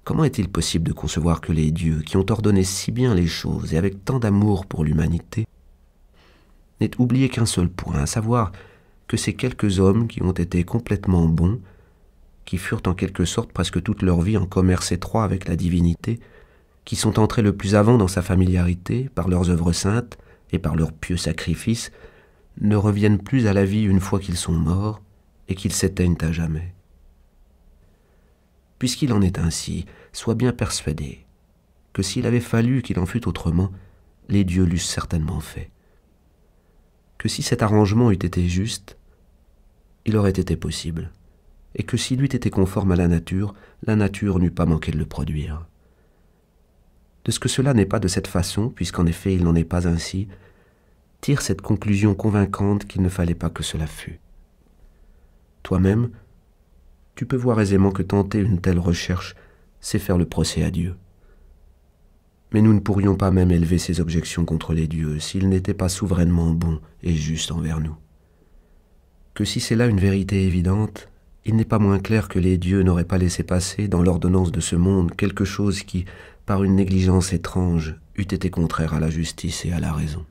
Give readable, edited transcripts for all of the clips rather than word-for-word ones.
Comment est-il possible de concevoir que les dieux, qui ont ordonné si bien les choses et avec tant d'amour pour l'humanité, n'aient oublié qu'un seul point, à savoir que ces quelques hommes qui ont été complètement bons, qui furent en quelque sorte presque toute leur vie en commerce étroit avec la divinité, qui sont entrés le plus avant dans sa familiarité par leurs œuvres saintes et par leurs pieux sacrifices, ne reviennent plus à la vie une fois qu'ils sont morts et qu'ils s'éteignent à jamais. Puisqu'il en est ainsi, sois bien persuadé que s'il avait fallu qu'il en fût autrement, les dieux l'eussent certainement fait. Que si cet arrangement eût été juste, il aurait été possible, et que s'il eût été conforme à la nature n'eût pas manqué de le produire. De ce que cela n'est pas de cette façon, puisqu'en effet il n'en est pas ainsi, tire cette conclusion convaincante qu'il ne fallait pas que cela fût. Toi-même, tu peux voir aisément que tenter une telle recherche, c'est faire le procès à Dieu. Mais nous ne pourrions pas même élever ces objections contre les dieux s'ils n'étaient pas souverainement bons et justes envers nous. Que si c'est là une vérité évidente, il n'est pas moins clair que les dieux n'auraient pas laissé passer dans l'ordonnance de ce monde quelque chose qui, par une négligence étrange, eût été contraire à la justice et à la raison.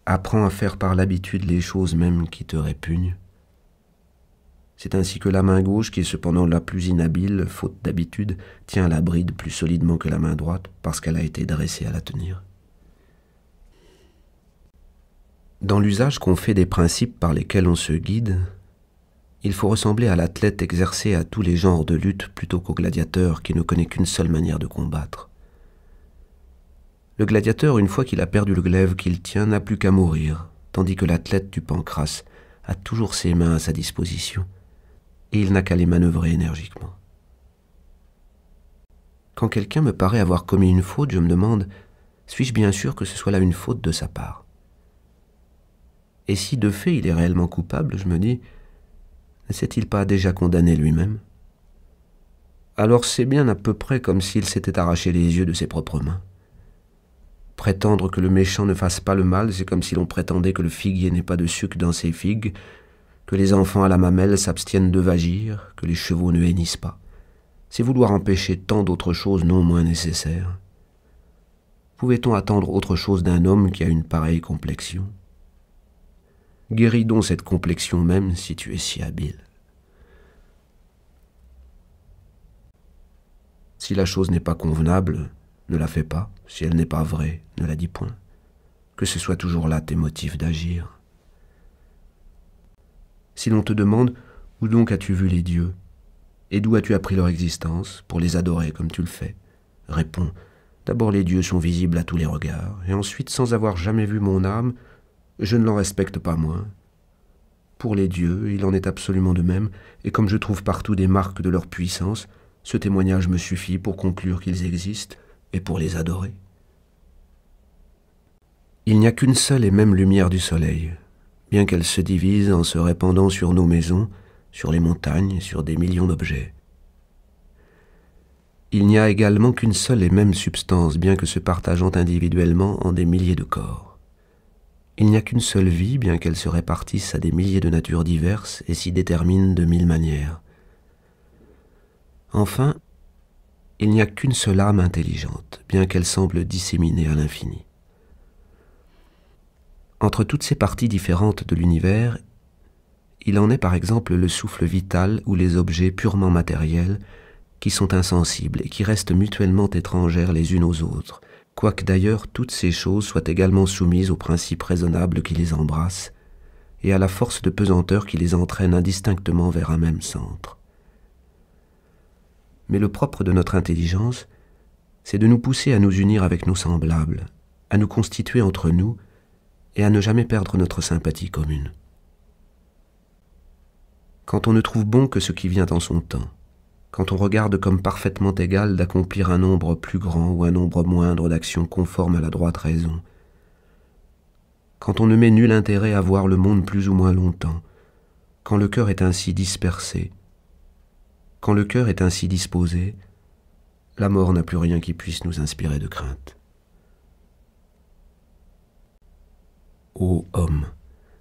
Apprends à faire par l'habitude les choses mêmes qui te répugnent. C'est ainsi que la main gauche, qui est cependant la plus inhabile, faute d'habitude, tient la bride plus solidement que la main droite, parce qu'elle a été dressée à la tenir. Dans l'usage qu'on fait des principes par lesquels on se guide, il faut ressembler à l'athlète exercé à tous les genres de lutte plutôt qu'au gladiateur qui ne connaît qu'une seule manière de combattre. Le gladiateur, une fois qu'il a perdu le glaive qu'il tient, n'a plus qu'à mourir, tandis que l'athlète du pancrace a toujours ses mains à sa disposition, et il n'a qu'à les manœuvrer énergiquement. Quand quelqu'un me paraît avoir commis une faute, je me demande, suis-je bien sûr que ce soit là une faute de sa part? Et si de fait il est réellement coupable, je me dis, ne s'est-il pas déjà condamné lui-même? Alors c'est bien à peu près comme s'il s'était arraché les yeux de ses propres mains. Prétendre que le méchant ne fasse pas le mal, c'est comme si l'on prétendait que le figuier n'ait pas de sucre dans ses figues, que les enfants à la mamelle s'abstiennent de vagir, que les chevaux ne hennissent pas. C'est vouloir empêcher tant d'autres choses non moins nécessaires. Pouvait-on attendre autre chose d'un homme qui a une pareille complexion? Guéris donc cette complexion même si tu es si habile. Si la chose n'est pas convenable, ne la fais pas. Si elle n'est pas vraie, ne la dis point. Que ce soit toujours là tes motifs d'agir. Si l'on te demande « Où donc as-tu vu les dieux ?» et d'où as-tu appris leur existence pour les adorer comme tu le fais, réponds « D'abord les dieux sont visibles à tous les regards, et ensuite, sans avoir jamais vu mon âme, je ne l'en respecte pas moins. Pour les dieux, il en est absolument de même, et comme je trouve partout des marques de leur puissance, ce témoignage me suffit pour conclure qu'ils existent et pour les adorer. Il n'y a qu'une seule et même lumière du soleil, bien qu'elle se divise en se répandant sur nos maisons, sur les montagnes, sur des millions d'objets. Il n'y a également qu'une seule et même substance, bien que se partageant individuellement en des milliers de corps. Il n'y a qu'une seule vie, bien qu'elle se répartisse à des milliers de natures diverses et s'y détermine de 1000 manières. Enfin, il n'y a qu'une seule âme intelligente, bien qu'elle semble disséminée à l'infini. Entre toutes ces parties différentes de l'univers, il en est par exemple le souffle vital ou les objets purement matériels qui sont insensibles et qui restent mutuellement étrangères les unes aux autres, quoique d'ailleurs toutes ces choses soient également soumises aux principes raisonnables qui les embrassent et à la force de pesanteur qui les entraîne indistinctement vers un même centre. Mais le propre de notre intelligence, c'est de nous pousser à nous unir avec nos semblables, à nous constituer entre nous et à ne jamais perdre notre sympathie commune. Quand on ne trouve bon que ce qui vient en son temps, quand on regarde comme parfaitement égal d'accomplir un nombre plus grand ou un nombre moindre d'actions conformes à la droite raison, quand on ne met nul intérêt à voir le monde plus ou moins longtemps, quand le cœur est ainsi dispersé, quand le cœur est ainsi disposé, la mort n'a plus rien qui puisse nous inspirer de crainte. Ô homme,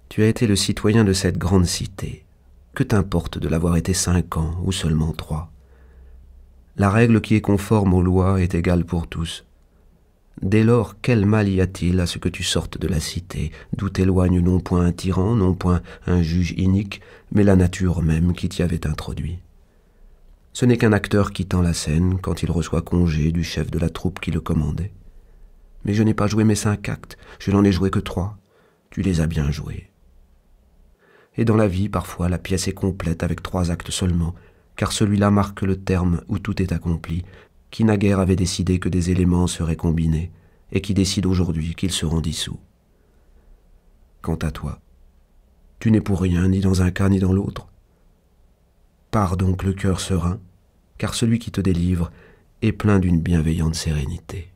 tu as été le citoyen de cette grande cité, Que t'importe de l'avoir été 5 ans ou seulement 3? La règle qui est conforme aux lois est égale pour tous. Dès lors, quel mal y a-t-il à ce que tu sortes de la cité, d'où t'éloigne non point un tyran, non point un juge inique, mais la nature même qui t'y avait introduit? Ce n'est qu'un acteur quittant la scène quand il reçoit congé du chef de la troupe qui le commandait. Mais je n'ai pas joué mes 5 actes, je n'en ai joué que 3. Tu les as bien joués. Et dans la vie, parfois, la pièce est complète avec 3 actes seulement, car celui-là marque le terme où tout est accompli, qui naguère avait décidé que des éléments seraient combinés, et qui décide aujourd'hui qu'ils seront dissous. Quant à toi, tu n'es pour rien ni dans un cas ni dans l'autre. Pars donc le cœur serein, car celui qui te délivre est plein d'une bienveillante sérénité.